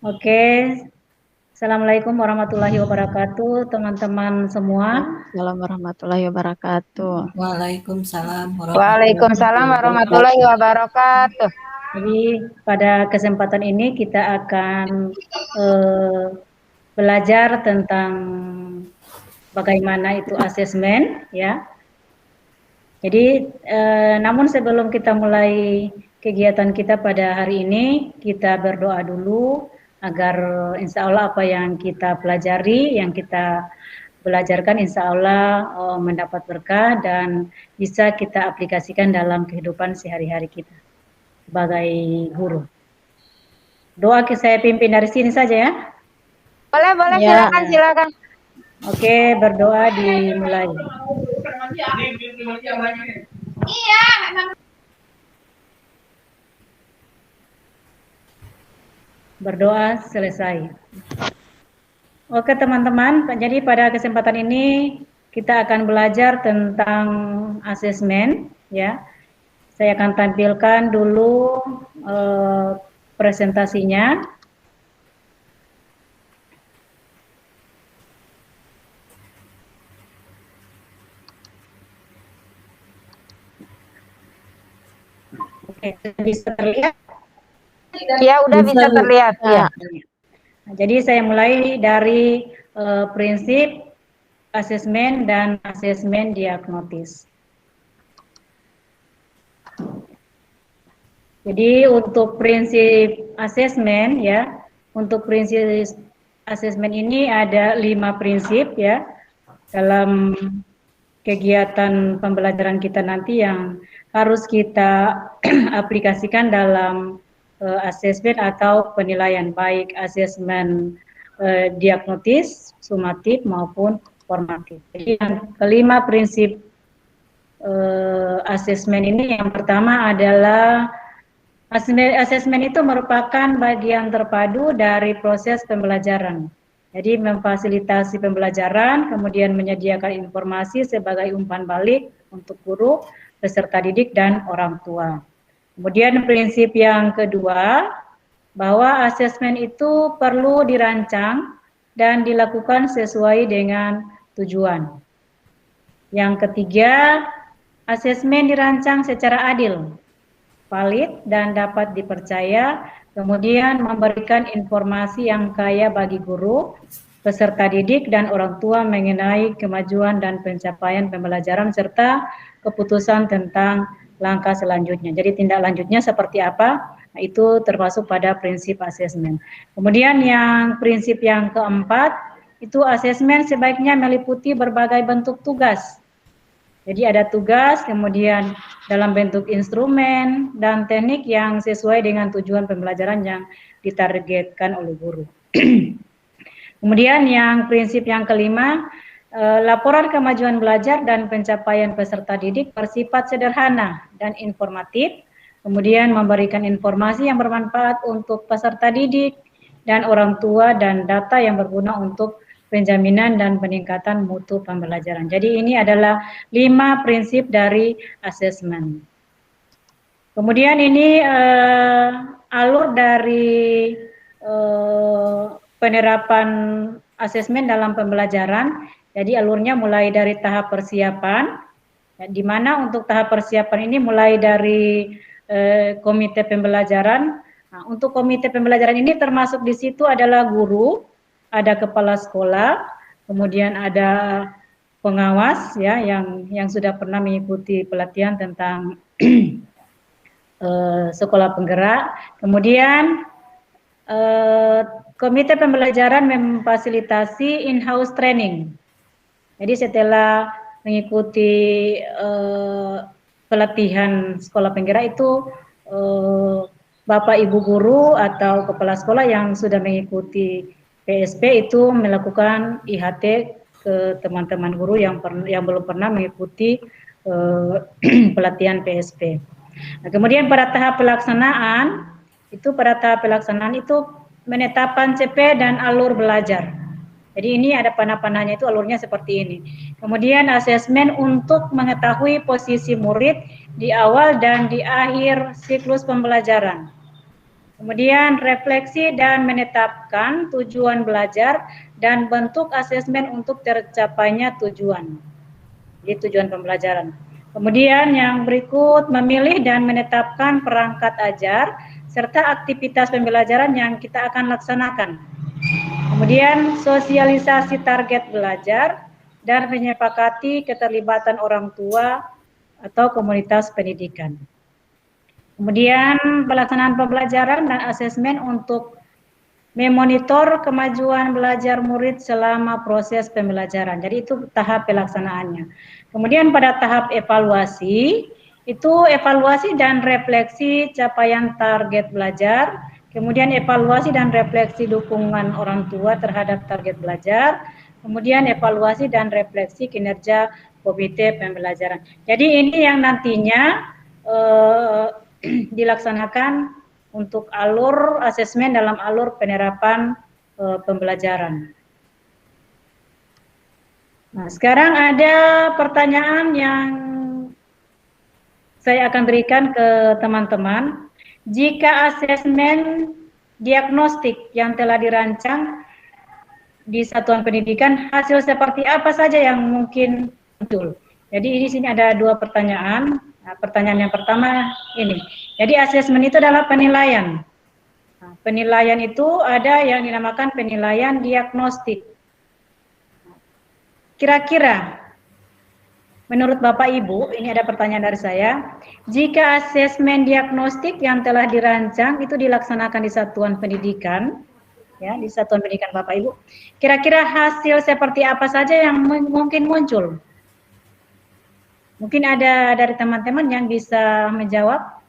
Oke, Assalamualaikum warahmatullahi wabarakatuh, teman-teman semua. Waalaikumsalam warahmatullahi wabarakatuh. Waalaikumsalam Waalaikumsalam warahmatullahi wabarakatuh. Jadi pada kesempatan ini kita akan belajar tentang bagaimana itu asesmen, ya. Jadi, namun sebelum kita mulai kegiatan kita pada hari ini, kita berdoa dulu agar insya Allah apa yang kita pelajari, yang kita belajarkan insya Allah mendapat berkah dan bisa kita aplikasikan dalam kehidupan sehari-hari kita sebagai guru. Doa saya pimpin dari sini saja ya. Boleh, Ya. silakan. Oke, berdoa dimulai. Berdoa selesai. Oke teman-teman, jadi pada kesempatan ini kita akan belajar tentang asesmen, ya. Saya akan tampilkan dulu presentasinya. Oke, bisa terlihat? Ya, udah bisa terlihat. Ya. Nah, jadi saya mulai dari prinsip asesmen dan asesmen diagnosis. Jadi untuk prinsip asesmen ya, untuk prinsip asesmen ini ada 5 prinsip ya dalam kegiatan pembelajaran kita nanti yang harus kita aplikasikan dalam asesmen atau penilaian, baik asesmen diagnosis, sumatif maupun formatif. Jadi yang kelima prinsip asesmen ini yang pertama adalah asesmen itu merupakan bagian terpadu dari proses pembelajaran. Jadi memfasilitasi pembelajaran, kemudian menyediakan informasi sebagai umpan balik untuk guru, peserta didik, dan orang tua. Kemudian prinsip yang kedua, bahwa asesmen itu perlu dirancang dan dilakukan sesuai dengan tujuan. Yang ketiga, asesmen dirancang secara adil, valid dan dapat dipercaya, kemudian memberikan informasi yang kaya bagi guru, peserta didik, dan orang tua mengenai kemajuan dan pencapaian pembelajaran serta keputusan tentang langkah selanjutnya. Jadi tindak lanjutnya seperti apa? Nah, itu termasuk pada prinsip asesmen. Kemudian yang prinsip yang keempat, itu asesmen sebaiknya meliputi berbagai bentuk tugas. Jadi ada tugas, kemudian dalam bentuk instrumen dan teknik yang sesuai dengan tujuan pembelajaran yang ditargetkan oleh guru. Kemudian yang prinsip yang kelima, laporan kemajuan belajar dan pencapaian peserta didik bersifat sederhana dan informatif, kemudian memberikan informasi yang bermanfaat untuk peserta didik dan orang tua dan data yang berguna untuk penjaminan dan peningkatan mutu pembelajaran. Jadi ini adalah 5 prinsip dari asesmen. Kemudian ini alur dari penerapan asesmen dalam pembelajaran. Jadi alurnya mulai dari tahap persiapan, di mana untuk tahap persiapan ini mulai dari komite pembelajaran. Nah, untuk komite pembelajaran ini termasuk di situ adalah guru, ada kepala sekolah, kemudian ada pengawas ya yang sudah pernah mengikuti pelatihan tentang sekolah penggerak. Kemudian komite pembelajaran memfasilitasi in-house training. Jadi setelah mengikuti pelatihan sekolah penggerak itu Bapak Ibu guru atau kepala sekolah yang sudah mengikuti PSP itu melakukan IHT ke teman-teman guru yang belum pernah mengikuti pelatihan PSP. Nah, kemudian pada tahap pelaksanaan itu penetapan CP dan alur belajar. Jadi ini ada panah-panahnya itu alurnya seperti ini. Kemudian asesmen untuk mengetahui posisi murid di awal dan di akhir siklus pembelajaran. Kemudian refleksi dan menetapkan tujuan belajar dan bentuk asesmen untuk tercapainya tujuan. Jadi tujuan pembelajaran. Kemudian yang berikut memilih dan menetapkan perangkat ajar serta aktivitas pembelajaran yang kita akan laksanakan. Kemudian sosialisasi target belajar dan menyepakati keterlibatan orang tua atau komunitas pendidikan. Kemudian pelaksanaan pembelajaran dan asesmen untuk memonitor kemajuan belajar murid selama proses pembelajaran. Jadi itu tahap pelaksanaannya. Kemudian pada tahap evaluasi, itu evaluasi dan refleksi capaian target belajar, kemudian evaluasi dan refleksi dukungan orang tua terhadap target belajar, kemudian evaluasi dan refleksi kinerja komite pembelajaran. Jadi ini yang nantinya dilaksanakan untuk alur asesmen dalam alur penerapan pembelajaran. Nah, sekarang ada pertanyaan yang saya akan berikan ke teman-teman. Jika asesmen diagnostik yang telah dirancang di satuan pendidikan, hasil seperti apa saja yang mungkin muncul? Jadi di sini ada dua pertanyaan. Nah, pertanyaan yang pertama ini. Jadi asesmen itu adalah penilaian. Nah, penilaian itu ada yang dinamakan penilaian diagnostik. Kira-kira menurut Bapak Ibu, ini ada pertanyaan dari saya, jika asesmen diagnostik yang telah dirancang itu dilaksanakan di satuan pendidikan, ya di satuan pendidikan Bapak Ibu, kira-kira hasil seperti apa saja yang mungkin muncul? Mungkin ada dari teman-teman yang bisa menjawab.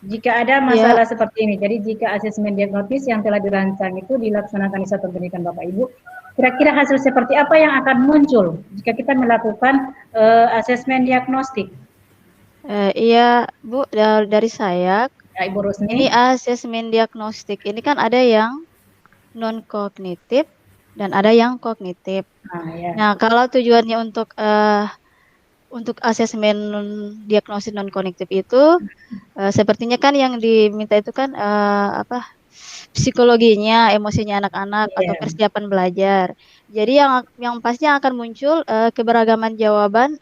Jika ada masalah seperti ini, jadi jika asesmen diagnosis yang telah dirancang itu dilaksanakan di satuan pendidikan Bapak Ibu, kira-kira hasil seperti apa yang akan muncul jika kita melakukan asesmen diagnostik? Iya, Bu, dari saya, Ya, Ibu Rusni. ini asesmen diagnostik ini kan ada yang non kognitif dan ada yang kognitif. Ya. Nah, kalau tujuannya untuk asesmen diagnosis non kognitif itu sepertinya kan yang diminta itu kan psikologinya, emosinya anak-anak atau persiapan belajar. Jadi yang pastinya akan muncul keberagaman jawaban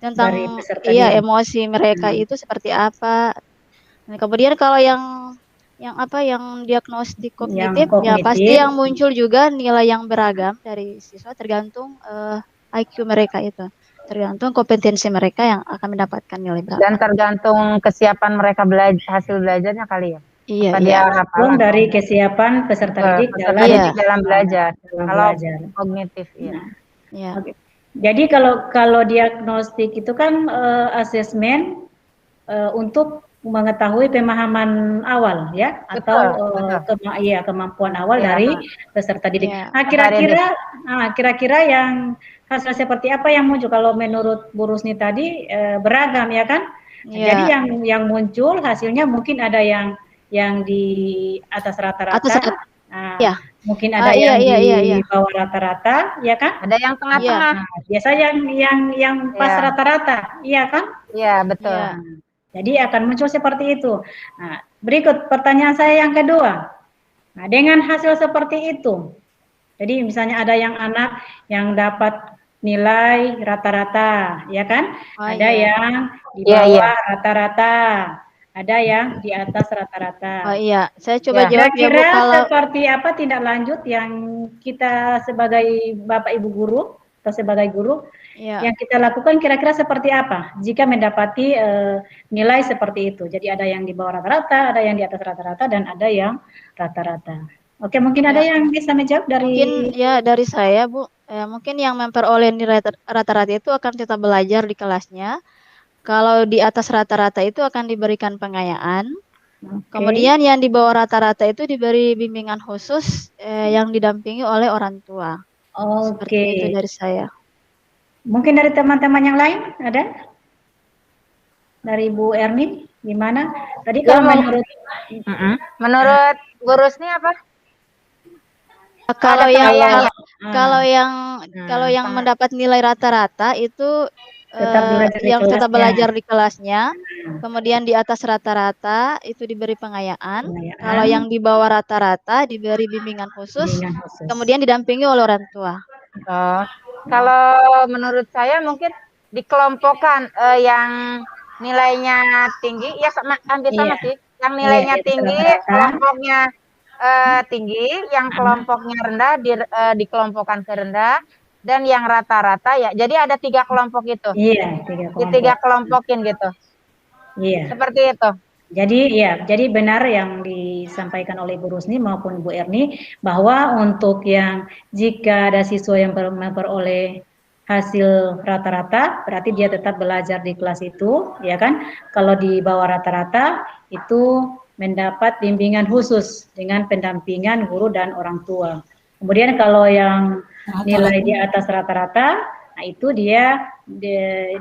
tentang emosi mereka itu seperti apa. Nah, kemudian kalau yang diagnostik kognitif, ya pasti yang muncul juga nilai yang beragam dari siswa tergantung IQ mereka itu, tergantung kompetensi mereka yang akan mendapatkan nilai berapa. Dan tergantung kesiapan mereka hasil belajarnya kali ya. Iya. Tergantung dari kesiapan peserta didik dalam belajar. Kalau kognitif, ya. Okay. Jadi kalau diagnostik itu kan asesmen untuk mengetahui pemahaman awal ya, atau kemampuan awal dari peserta didik. Nah, kira-kira yang hasil seperti apa yang muncul? Kalau menurut Bu Rusni tadi beragam ya kan? Jadi yang muncul hasilnya mungkin ada yang di atas rata-rata. Mungkin ada yang di bawah rata-rata, ya kan? Ada yang tengah-tengah. Biasa yang pas rata-rata, iya kan? Iya, betul. Jadi akan muncul seperti itu. Nah, berikut pertanyaan saya yang kedua. Nah, dengan hasil seperti itu, jadi misalnya ada yang anak yang dapat nilai rata-rata, ya kan? Ada yang di bawah rata-rata, ada yang di atas rata-rata. Saya coba jawab ya, Bu. Kira-kira seperti apa tindak lanjut yang kita sebagai Bapak Ibu guru atau sebagai guru yang kita lakukan kira-kira seperti apa jika mendapati nilai seperti itu. Jadi ada yang di bawah rata-rata, ada yang di atas rata-rata, dan ada yang rata-rata. Oke, mungkin ada yang bisa menjawab dari... Mungkin dari saya, Bu. Mungkin yang memperoleh nilai rata-rata itu akan tetap belajar di kelasnya. Kalau di atas rata-rata itu akan diberikan pengayaan. Kemudian yang di bawah rata-rata itu diberi bimbingan khusus yang didampingi oleh orang tua. Seperti itu dari saya. Mungkin dari teman-teman yang lain ada? Dari Bu Erni, gimana? Tadi kalau menurut Bu Rusni apa? Kalau yang mendapat nilai rata-rata itu yang tetap belajar di kelasnya, Hmm. kemudian di atas rata-rata itu diberi pengayaan, kalau Pengayaan, yang di bawah rata-rata diberi bimbingan khusus, bimbingan khusus. kemudian didampingi oleh orang tua. Oh, kalau menurut saya mungkin dikelompokkan yang nilainya tinggi, ya hampir sama Iya, sih. Yang iya di nilainya atas tinggi, rata-rata. kelompoknya tinggi, yang kelompoknya rendah dikelompokkan ke rendah, dan yang rata-rata ya. Jadi ada 3 kelompok itu, Iya, 3 di kelompok. 3 kelompokin gitu. Iya. Seperti itu. Jadi benar yang disampaikan oleh Bu Rusni maupun Bu Erni bahwa untuk yang jika ada siswa yang memperoleh hasil rata-rata berarti dia tetap belajar di kelas itu, ya kan? Kalau di bawah rata-rata itu mendapat bimbingan khusus dengan pendampingan guru dan orang tua. Kemudian kalau yang nilai di atas rata-rata, nah itu dia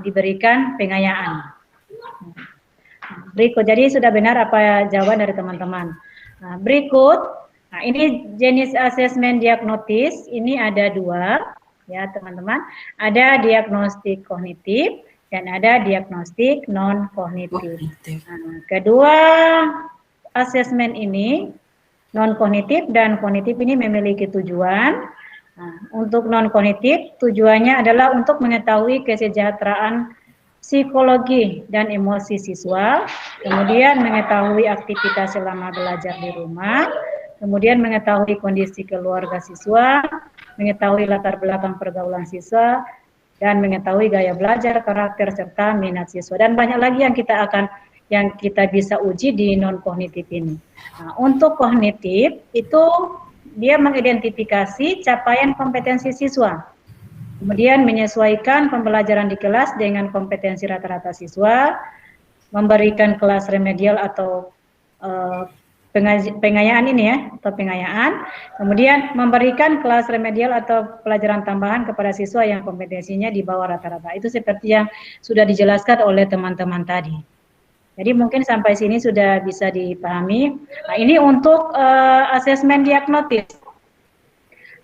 diberikan pengayaan. Berikut, jadi sudah benar apa jawaban dari teman-teman. Nah, berikut, nah ini jenis asesmen diagnotis, ini ada 2, ya teman-teman. Ada diagnostik kognitif dan ada diagnostik non kognitif. Nah, kedua asesmen ini non kognitif dan kognitif ini memiliki tujuan. Nah, untuk non kognitif tujuannya adalah untuk mengetahui kesejahteraan psikologi dan emosi siswa, kemudian mengetahui aktivitas selama belajar di rumah, kemudian mengetahui kondisi keluarga siswa, mengetahui latar belakang pergaulan siswa, dan mengetahui gaya belajar, karakter, serta minat siswa. Dan banyak lagi yang kita bisa uji di non kognitif ini. Nah, untuk kognitif itu dia mengidentifikasi capaian kompetensi siswa. Kemudian menyesuaikan pembelajaran di kelas dengan kompetensi rata-rata siswa, memberikan kelas remedial atau pengayaan ini ya, atau pengayaan. Kemudian memberikan kelas remedial atau pelajaran tambahan kepada siswa yang kompetensinya di bawah rata-rata. Itu seperti yang sudah dijelaskan oleh teman-teman tadi. Jadi mungkin sampai sini sudah bisa dipahami. Nah, ini untuk asesmen diagnotis.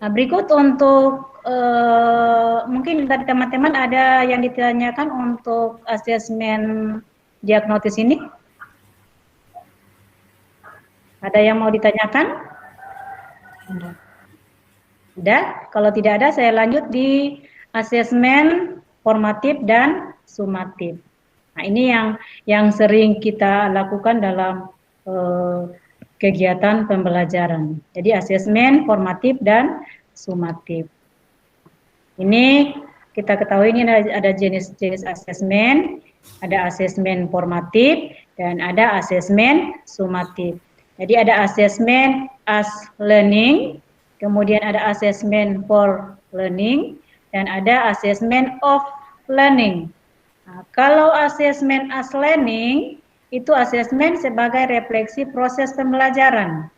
Nah, berikut untuk mungkin dari teman-teman ada yang ditanyakan untuk asesmen diagnotis ini? Ada yang mau ditanyakan? Sudah? Kalau tidak ada, saya lanjut di asesmen formatif dan sumatif. Nah, ini yang sering kita lakukan dalam kegiatan pembelajaran. Jadi asesmen formatif dan sumatif. Ini kita ketahui ini ada jenis-jenis asesmen, ada asesmen formatif dan ada asesmen sumatif. Jadi ada asesmen as learning, kemudian ada asesmen for learning, dan ada asesmen of learning. Nah, kalau asesmen as learning itu asesmen sebagai refleksi proses pembelajaran.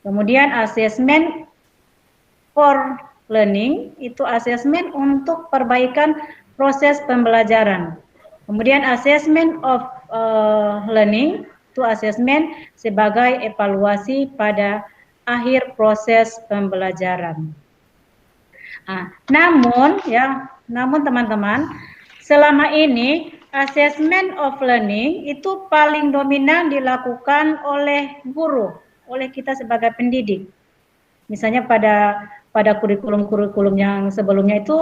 Kemudian asesmen for learning itu asesmen untuk perbaikan proses pembelajaran. Kemudian asesmen of learning itu asesmen sebagai evaluasi pada akhir proses pembelajaran. Nah, namun teman-teman, selama ini asesmen of learning itu paling dominan dilakukan oleh guru, oleh kita sebagai pendidik. Misalnya pada kurikulum-kurikulum yang sebelumnya itu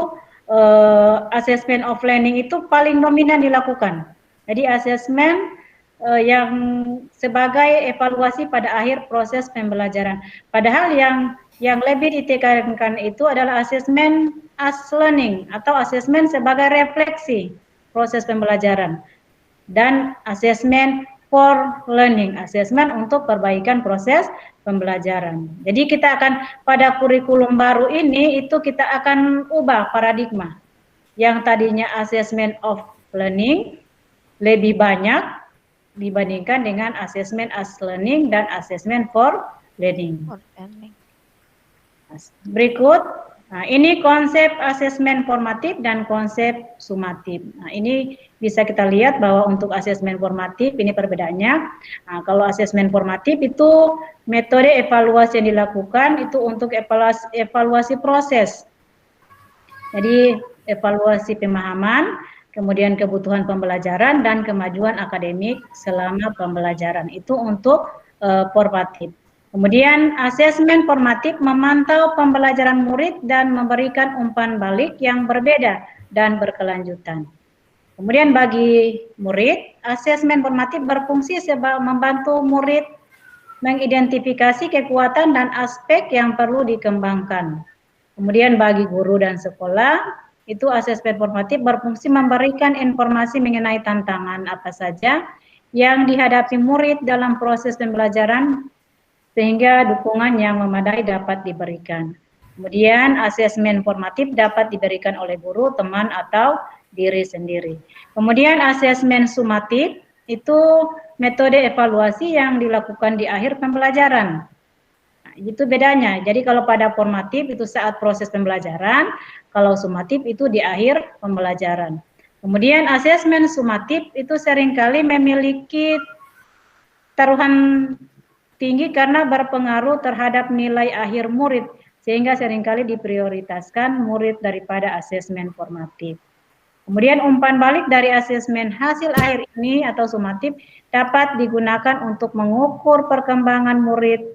asesmen of learning itu paling dominan dilakukan. Jadi asesmen yang sebagai evaluasi pada akhir proses pembelajaran. Padahal yang lebih ditekankan itu adalah asesmen as learning atau asesmen sebagai refleksi proses pembelajaran dan asesmen for learning, asesmen untuk perbaikan proses pembelajaran. Jadi kita akan pada kurikulum baru ini itu kita akan ubah paradigma. Yang tadinya asesmen of learning lebih banyak dibandingkan dengan asesmen as learning dan asesmen for learning. Berikut, nah ini konsep asesmen formatif dan konsep sumatif. Nah ini bisa kita lihat bahwa untuk asesmen formatif ini perbedaannya. Nah, kalau asesmen formatif itu metode evaluasi yang dilakukan itu untuk evaluasi proses. Jadi evaluasi pemahaman kemudian kebutuhan pembelajaran dan kemajuan akademik selama pembelajaran. Itu untuk formatif. Kemudian asesmen formatif memantau pembelajaran murid dan memberikan umpan balik yang berbeda dan berkelanjutan. Kemudian bagi murid, asesmen formatif berfungsi sebagai membantu murid mengidentifikasi kekuatan dan aspek yang perlu dikembangkan. Kemudian bagi guru dan sekolah, itu asesmen formatif berfungsi memberikan informasi mengenai tantangan apa saja yang dihadapi murid dalam proses pembelajaran sehingga dukungan yang memadai dapat diberikan. Kemudian asesmen formatif dapat diberikan oleh guru, teman, atau diri sendiri. Kemudian asesmen sumatif itu metode evaluasi yang dilakukan di akhir pembelajaran. Nah, itu bedanya. Jadi kalau pada formatif itu saat proses pembelajaran, kalau sumatif itu di akhir pembelajaran. Kemudian asesmen sumatif itu seringkali memiliki taruhan tinggi karena berpengaruh terhadap nilai akhir murid, sehingga seringkali diprioritaskan murid daripada asesmen formatif. Kemudian umpan balik dari asesmen hasil akhir ini atau sumatif dapat digunakan untuk mengukur perkembangan murid,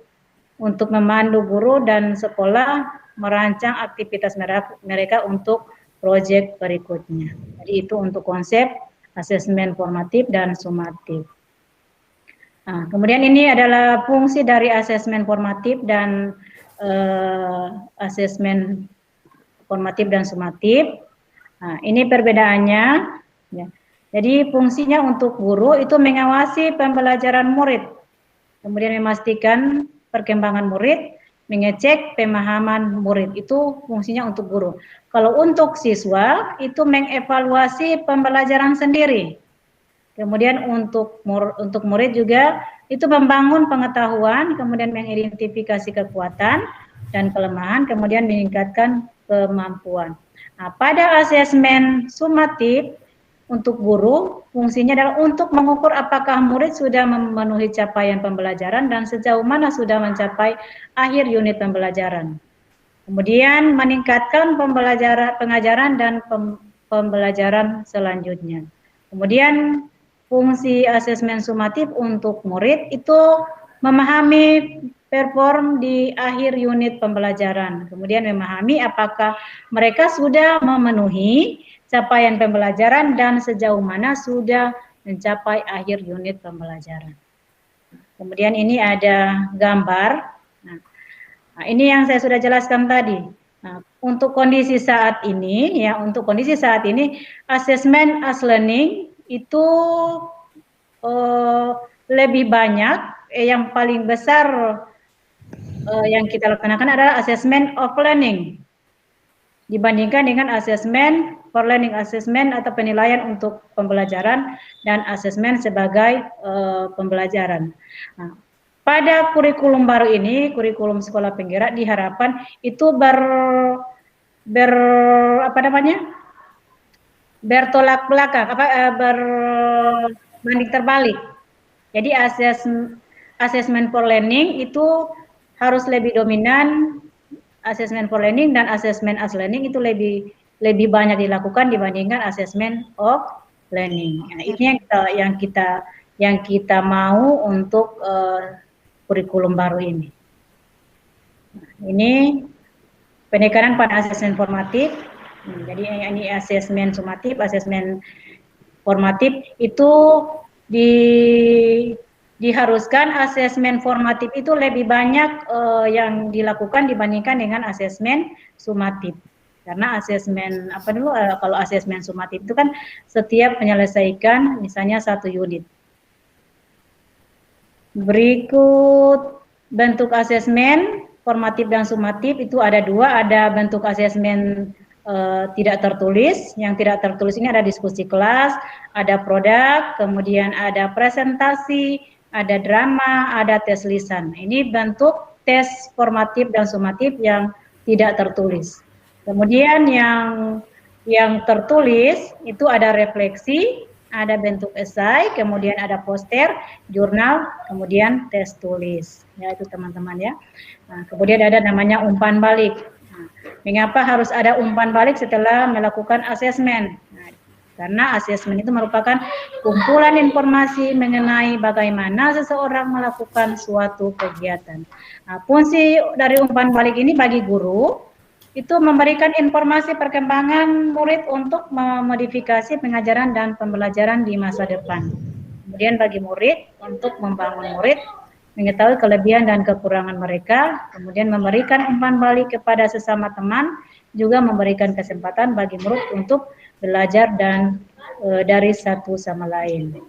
untuk memandu guru dan sekolah merancang aktivitas mereka untuk proyek berikutnya. Jadi itu untuk konsep asesmen formatif dan sumatif. Nah, kemudian ini adalah fungsi dari asesmen formatif dan asesmen formatif dan sumatif. Nah, ini perbedaannya. Ya. Jadi fungsinya untuk guru itu mengawasi pembelajaran murid, kemudian memastikan perkembangan murid, mengecek pemahaman murid. Itu fungsinya untuk guru. Kalau untuk siswa itu mengevaluasi pembelajaran sendiri. Kemudian untuk murid juga itu membangun pengetahuan, kemudian mengidentifikasi kekuatan dan kelemahan, kemudian meningkatkan kemampuan. Nah, pada asesmen sumatif untuk guru, fungsinya adalah untuk mengukur apakah murid sudah memenuhi capaian pembelajaran dan sejauh mana sudah mencapai akhir unit pembelajaran. Kemudian meningkatkan pengajaran dan pembelajaran selanjutnya. Kemudian fungsi asesmen sumatif untuk murid itu memahami perform di akhir unit pembelajaran. Kemudian memahami apakah mereka sudah memenuhi capaian pembelajaran dan sejauh mana sudah mencapai akhir unit pembelajaran. Kemudian ini ada gambar. Nah, ini yang saya sudah jelaskan tadi. Nah, untuk kondisi saat ini, asesmen as learning itu lebih banyak, yang paling besar yang kita laksanakan adalah asesmen of learning dibandingkan dengan asesmen for learning, asesmen atau penilaian untuk pembelajaran dan asesmen sebagai pembelajaran. Nah, pada kurikulum baru ini, kurikulum sekolah penggerak diharapkan itu bertolak belakang, berbanding terbalik. Jadi asesmen for learning itu harus lebih dominan, asesmen for learning dan asesmen as learning itu lebih banyak dilakukan dibandingkan asesmen of learning. Nah, ini yang kita mau untuk kurikulum baru ini. Nah, ini penekanan pada asesmen formatif. Jadi ini asesmen sumatif, asesmen formatif itu diharuskan asesmen formatif itu lebih banyak yang dilakukan dibandingkan dengan asesmen sumatif. Karena asesmen kalau asesmen sumatif itu kan setiap menyelesaikan misalnya 1 unit. Berikut bentuk asesmen formatif dan sumatif itu ada 2, ada bentuk asesmen tidak tertulis. Yang tidak tertulis ini ada diskusi kelas, ada produk, kemudian ada presentasi, ada drama, ada tes lisan. Ini bentuk tes formatif dan sumatif yang tidak tertulis. Kemudian yang tertulis itu ada refleksi, ada bentuk esai, kemudian ada poster, jurnal, kemudian tes tulis. Ya, itu teman-teman ya. Nah, kemudian ada namanya umpan balik. Nah, mengapa harus ada umpan balik setelah melakukan asesmen? Nah, Karena asesmen itu merupakan kumpulan informasi mengenai bagaimana seseorang melakukan suatu kegiatan. Nah, fungsi dari umpan balik ini bagi guru itu memberikan informasi perkembangan murid untuk memodifikasi pengajaran dan pembelajaran di masa depan. Kemudian bagi murid untuk membangun murid, mengetahui kelebihan dan kekurangan mereka, kemudian memberikan umpan balik kepada sesama teman, juga memberikan kesempatan bagi murid untuk belajar dan dari satu sama lain.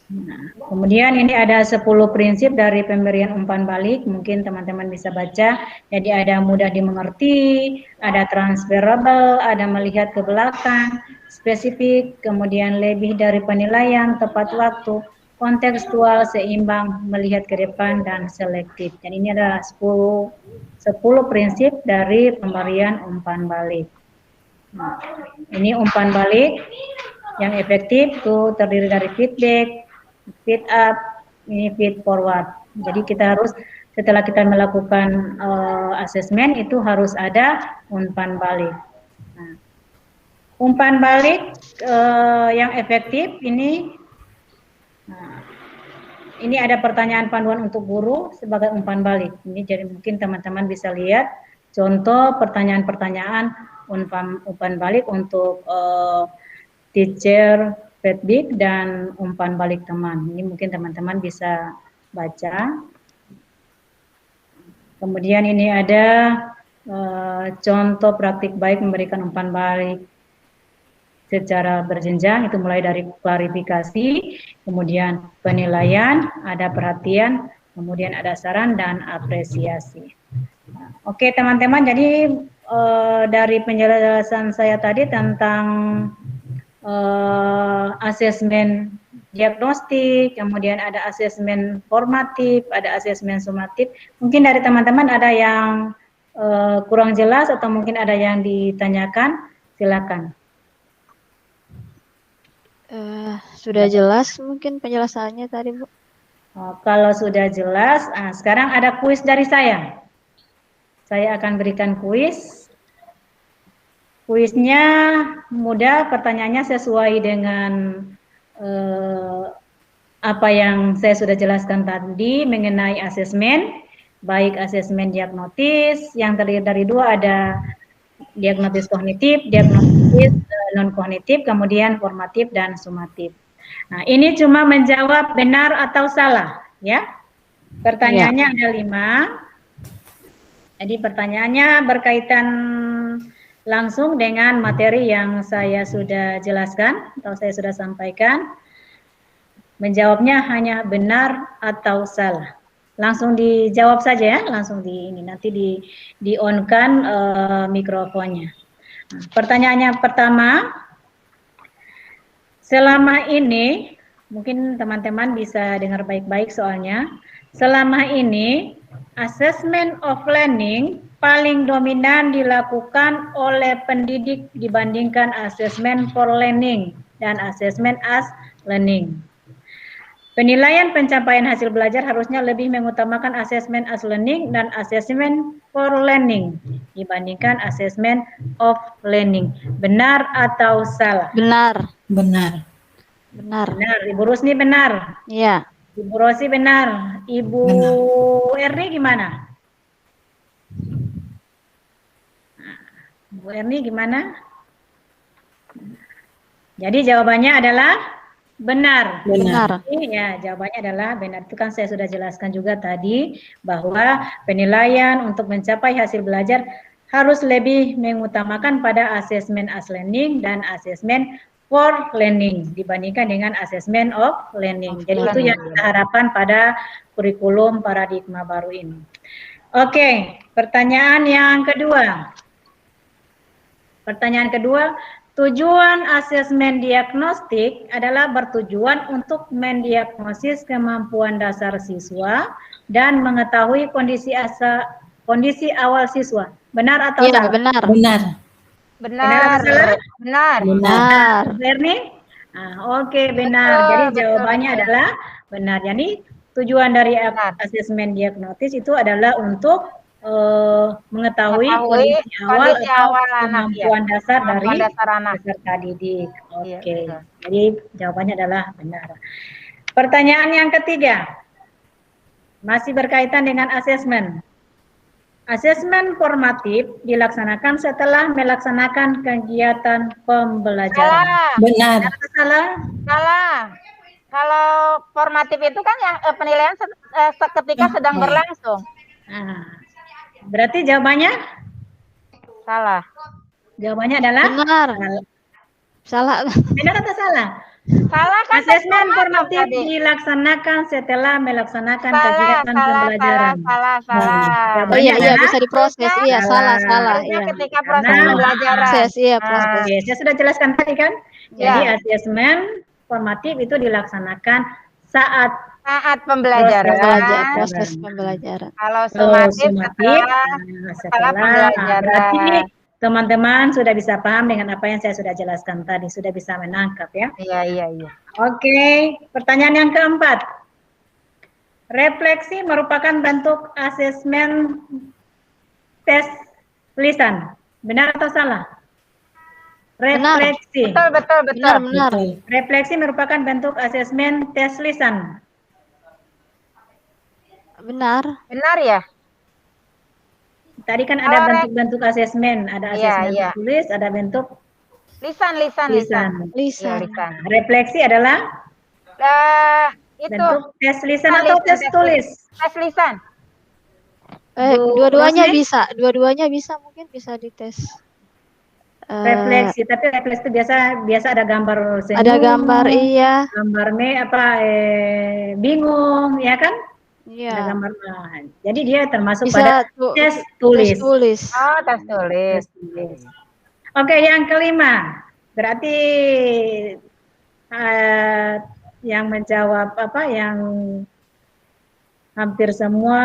Nah, kemudian ini ada 10 prinsip dari pemberian umpan balik, mungkin teman-teman bisa baca. Jadi ada mudah dimengerti, ada transferable, ada melihat ke belakang, spesifik, kemudian lebih dari penilaian, tepat waktu, kontekstual, seimbang, melihat ke depan, dan selektif. Dan ini adalah 10 prinsip dari pemberian umpan balik. Nah, ini umpan balik yang efektif itu terdiri dari feedback, feed up, ini feed forward. Jadi kita harus setelah kita melakukan asesmen itu harus ada umpan balik. Nah, umpan balik yang efektif ini, ini ada pertanyaan panduan untuk guru sebagai umpan balik. Ini jadi mungkin teman-teman bisa lihat contoh pertanyaan-pertanyaan umpan balik untuk teacher feedback dan umpan balik teman. Ini mungkin teman-teman bisa baca. Kemudian ini ada contoh praktik baik memberikan umpan balik secara berjenjang, itu mulai dari klarifikasi, kemudian penilaian, ada perhatian, kemudian ada saran dan apresiasi. Oke teman-teman, jadi dari penjelasan saya tadi tentang asesmen diagnostik, kemudian ada asesmen formatif, ada asesmen sumatif. Mungkin dari teman-teman ada yang kurang jelas atau mungkin ada yang ditanyakan, silakan. Sudah jelas mungkin penjelasannya tadi, Bu. Kalau sudah jelas, sekarang ada kuis dari saya. Saya akan berikan kuis. Kuisnya mudah, pertanyaannya sesuai dengan apa yang saya sudah jelaskan tadi mengenai asesmen, baik asesmen diagnotis, yang terdiri dari dua, ada diagnosis kognitif, diagnosis non-kognitif, kemudian formatif dan sumatif. Nah, ini cuma menjawab benar atau salah, ya. Pertanyaannya ada 5. Jadi pertanyaannya berkaitan langsung dengan materi yang saya sudah jelaskan atau saya sudah sampaikan. Menjawabnya hanya benar atau salah. Langsung dijawab saja ya, langsung nanti di on-kan mikrofonnya. Nah, pertanyaannya pertama, selama ini, mungkin teman-teman bisa dengar baik-baik soalnya, selama ini assessment of learning paling dominan dilakukan oleh pendidik dibandingkan assessment for learning dan assessment as learning. Penilaian pencapaian hasil belajar harusnya lebih mengutamakan assessment as learning dan assessment for learning dibandingkan assessment of learning. Benar atau salah? Benar. Benar. Benar. Benar. Ibu Rusni benar? Iya. Ibu Rosi benar. Ibu Erni gimana? Bu Erni gimana? Jadi jawabannya adalah benar. Benar. Ya, jawabannya adalah benar. Itu kan saya sudah jelaskan juga tadi bahwa penilaian untuk mencapai hasil belajar harus lebih mengutamakan pada asesmen as learning dan asesmen for learning dibandingkan dengan asesmen of learning. Jadi itu yang kita harapkan pada kurikulum paradigma baru ini. Oke, pertanyaan yang kedua. Pertanyaan kedua, tujuan asesmen diagnostik adalah bertujuan untuk mendiagnosis kemampuan dasar siswa dan mengetahui kondisi awal siswa. Benar atau salah? Benar. Benar. Benar. Benar. Benar. Berni? Oke, benar. Jadi jawabannya adalah benar. Jadi tujuan dari asesmen diagnosis itu adalah untuk mengetahui Mengetahui kondisi awal kondisi atau awal anak, ya. kemampuan dasar Kemampuan dari dasar anak. peserta didik. Iya, Oke, betul. jadi jawabannya adalah benar. Pertanyaan yang ketiga, masih berkaitan dengan asesmen. Asesmen formatif dilaksanakan setelah melaksanakan kegiatan pembelajaran. Salah. Benar. Salah? Salah. Kalau formatif itu kan yang penilaian seketika sedang berlangsung. Nah, berarti jawabannya? Salah. Jawabannya adalah? Benar. Salah. Benar atau salah? Salah kan? Asesmen formatif dilaksanakan setelah melaksanakan kegiatan salah, pembelajaran. Salah. Oh iya, bisa diproses. Iya, salah. Iya. Ketika proses pembelajaran. Proses, iya, proses. Oke, saya sudah jelaskan tadi kan. Jadi Ya. asesmen formatif itu dilaksanakan saat pembelajaran. Proses pembelajaran. Kalau sumatif setelah pembelajaran. Berarti teman-teman sudah bisa paham dengan apa yang saya sudah jelaskan tadi, sudah bisa menangkap ya. Iya. Oke, pertanyaan yang keempat. Refleksi merupakan bentuk asesmen tes lisan. Benar atau salah? Refleksi. Betul. Benar. Refleksi merupakan bentuk asesmen tes lisan. Benar ya? Tadi kan ada bentuk-bentuk asesmen, ada asesmen tertulis, ada bentuk lisan. Refleksi adalah itu bentuk tes lisan atau tes tulis? Tes lisan. Dua-duanya bisa, mungkin bisa dites. Refleksi, tapi refleksi itu biasa ada gambar senyum, ada gambar, iya. Gambar bingung, ya kan? Iya. Ada gambar. Jadi dia termasuk bisa pada tes tulis. Oh, tes tulis. Oke, yang kelima, berarti yang menjawab yang hampir semua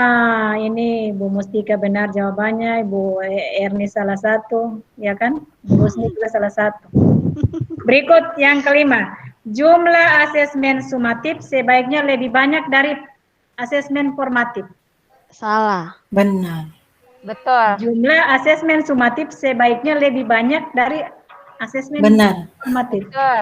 ini Bu Mustika benar jawabannya, Ibu Erni salah satu, ya kan? Bu Husni juga salah satu. Berikut yang kelima, jumlah asesmen sumatif sebaiknya lebih banyak dari asesmen formatif. Salah. Benar. Betul. Jumlah asesmen sumatif sebaiknya lebih banyak dari asesmen formatif. Betul.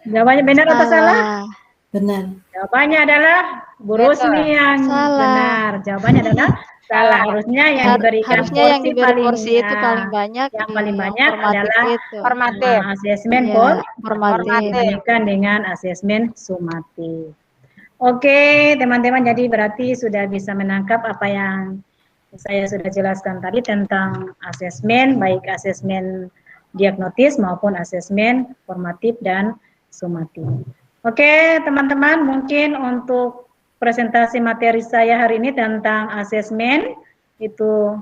Jawabannya benar atau salah? Benar. Jawabannya adalah Bu Rusni yang benar. Jawabannya adalah salah. Harusnya yang diberi porsi itu paling banyak. Yang paling banyak adalah formatif. Asesmen formatif dibandingkan dengan asesmen sumatif. Oke, teman-teman, jadi berarti sudah bisa menangkap apa yang saya sudah jelaskan tadi tentang asesmen, baik asesmen diagnotis maupun asesmen formatif dan sumatif. Oke, teman-teman, mungkin untuk presentasi materi saya hari ini tentang asesmen itu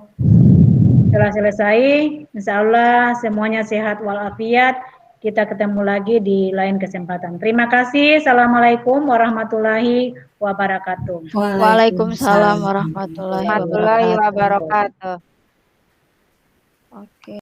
telah selesai. Insya Allah semuanya sehat walafiat. Kita ketemu lagi di lain kesempatan. Terima kasih. Assalamualaikum warahmatullahi wabarakatuh. Waalaikumsalam warahmatullahi wabarakatuh. Wabarakatuh. Oke.